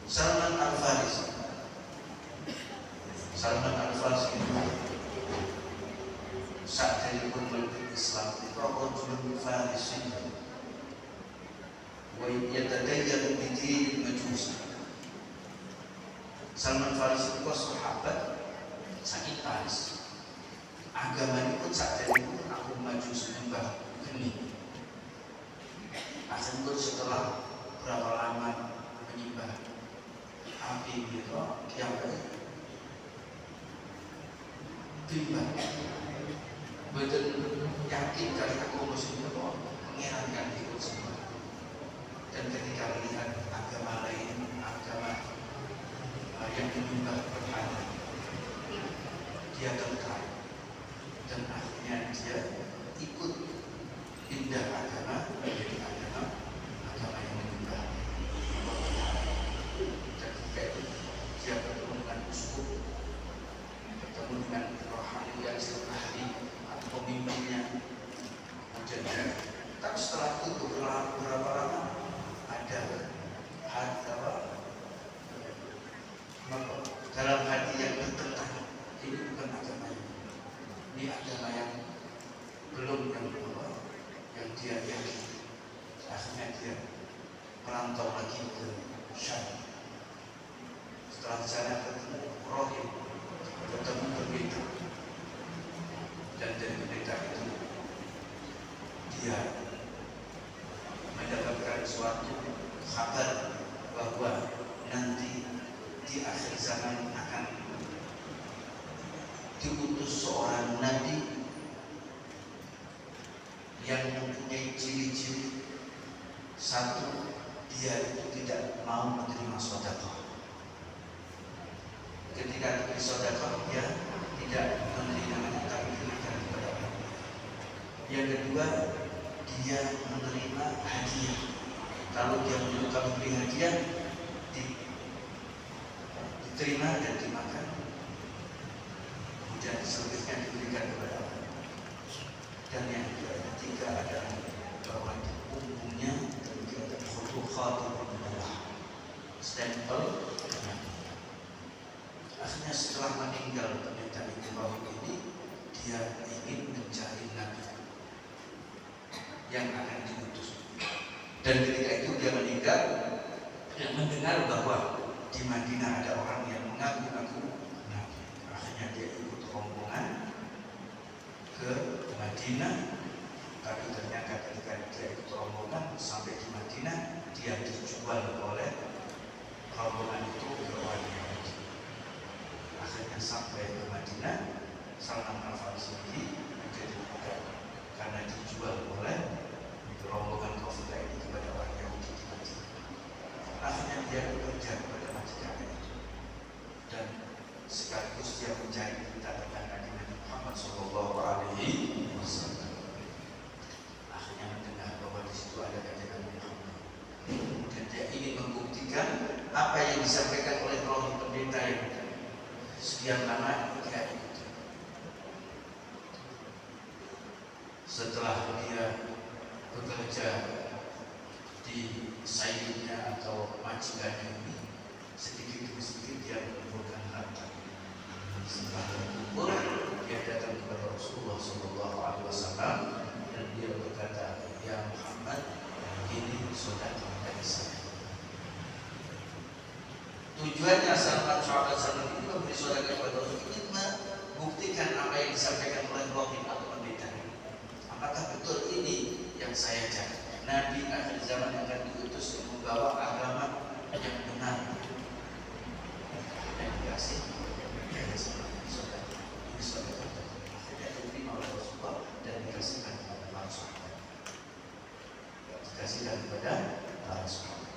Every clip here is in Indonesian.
Salman Al-Farisi. Salman Al-Farisi itu saat dari pemilik Islam itu rajulun Farisi wa yatadayyan bi din Majus. Salman Farisi itu sahabat sakit Faris. Agama itu saat dari pun aku Majus menyembah geni. Akan setelah berapa lama menyembah api itu yang timbang betul yakin kali aku muslim itu mengerankan ikut semua. Dan ketika melihat agama lain, agama yang menyembah berhala, dia tertarik dan akhirnya dia ikut pindah agama menjadi agama yang menyembah. Dan ketika itu dia bertemu dengan uskup, bertemu dengan rohani yang ahli atau pemimpinnya. Tapi setelah itu beberapa lama ada dalam hati yang bertentangan. Ini bukan agama ini agama yang belum yang dia yakini. Akhirnya dia merantau lagi ke Syam. Setelah sana ketemu Rohim, ketemu pendeta, dan dari pendeta itu dia mendapatkan suatu kabar bahwa nanti di akhir zaman akan diutus seorang nabi yang mempunyai ciri-ciri. Satu, dia itu tidak mau menerima sedekah. Ketika diberi sedekah, dia tidak menerima, tapi diberikan kepada orang. Yang kedua, dia menerima hadiah. Kalau dia memberi hadiah, diterima dan dimakan. Kemudian selebihnya diberikan kepada orang. Dan yang ketiga adalah bahwa di punggungnya terlihat khutuqatul Allah, stempel. Akhirnya setelah meninggal pendeta itu ini, dia ingin mencari nabi yang akan diutus. Dan ketika itu dia meninggal, dia mendengar bahwa di Madinah ada orang yang mengaku-ngaku nabi. Akhirnya dia ikut rombongan ke Madinah, tapi ternyata ketika dia ikut rombongan sampai di Madinah, dia dijual oleh rombongan itu ke orang Yahudi. Akhirnya sampai ke Madinah, Salman Al-Farisi ini menjadi budak karena dijual oleh rombongan kafilah ini kepada orang Yahudi di Madinah. Akhirnya dia bekerja kepada majikannya itu, dan sekaligus dia mencari berita tentang Nabi Muhammad SAW. Akhirnya mendengar bahwa di situ ada kajian Muhammad, dan dia ingin membuktikan apa yang disampaikan oleh roh pendeta yang sekian lama dia ikuti. Setelah dia bekerja di sayyidnya atau majikannya ini, sedikit demi sedikit dia mengumpulkan harta. Setelah berkumpul, dia datang kepada Rasulullah SAW dan dia berkata, "Ya Muhammad, ini sedekah dari saya." Tujuannya Salman ini memberi sedekah kepada Rasul ini membuktikan apa yang disampaikan oleh Rohim atau pendeta. Apakah betul ini yang saya cari? Nabi akhir zaman akan diutus membawa agama yang benar. Dan dikasih sedekah. Ini sedekah. Akhirnya diterima oleh Rasulullah dan dikasihkan kepada para sahabat. Dikasihkan kepada para sahabat.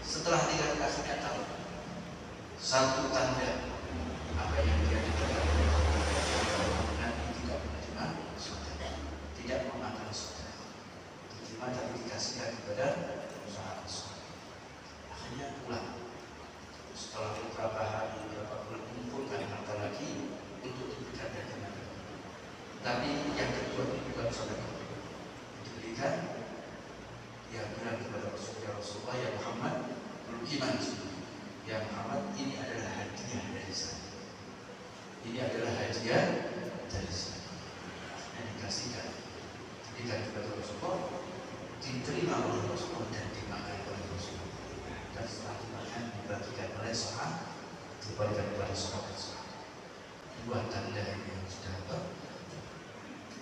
Setelah dia akhirnya tahu satu tanda apa yang dia dikatakan, Nabi tidak menerima sedekah, tidak memakan sedekah, diterima tapi dikasihkan kepada usaha sahabat. Akhirnya pulang. Setelah beberapa hari, beberapa bulan, mengumpulkan harta lagi untuk diberikan dari Nabi. Tapi yang kedua bukan sedekah, diberikan. Dia bilang kepada Rasulullah, beriman ya Muhammad, ini adalah hadiah dari saya. Ini adalah hadiah dari saya. Yang dikasihkan, diberikan kepada Rasulullah, diterima oleh Rasulullah dan dimakan oleh Rasulullah. Dan setelah dimakan dibagikan oleh sahabat, diberikan kepada sahabat. Dua tanda ini yang sudah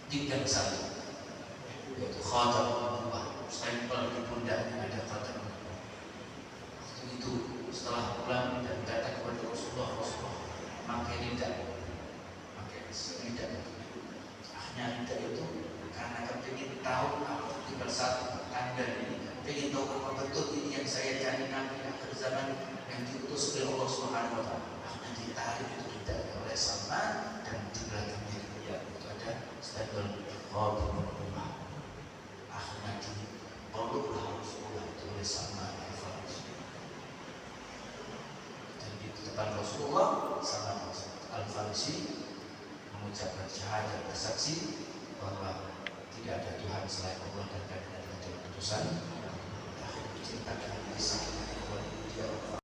tinggal satu, yaitu khatam Allah. Stempel di pundaknya ada khatam Allah. Waktu itu setelah pulang dan datang kepada Rasulullah, pakai lidah, pakai lidah. Akhirnya lidah itu karena kepingin tahu apa tinggal satu tanda ini, ingin tahu apa betul ini yang saya cari Nabi akhir zaman yang diutus oleh Allah Subhanahu Wa Taala. Akhirnya ditarik itu lidah oleh Salman dan di belakangnya dia itu ada stempel khatam Allah. Akhirnya dipeluklah Rasulullah itu oleh Salman Al-Farisi. Dan di depan Rasulullah, Salman Al-Farisi mengucapkan syahadat, bersaksi bahwa tidak ada Tuhan selain Allah dan kami adalah Tuhan utusan. Akhirnya diceritakan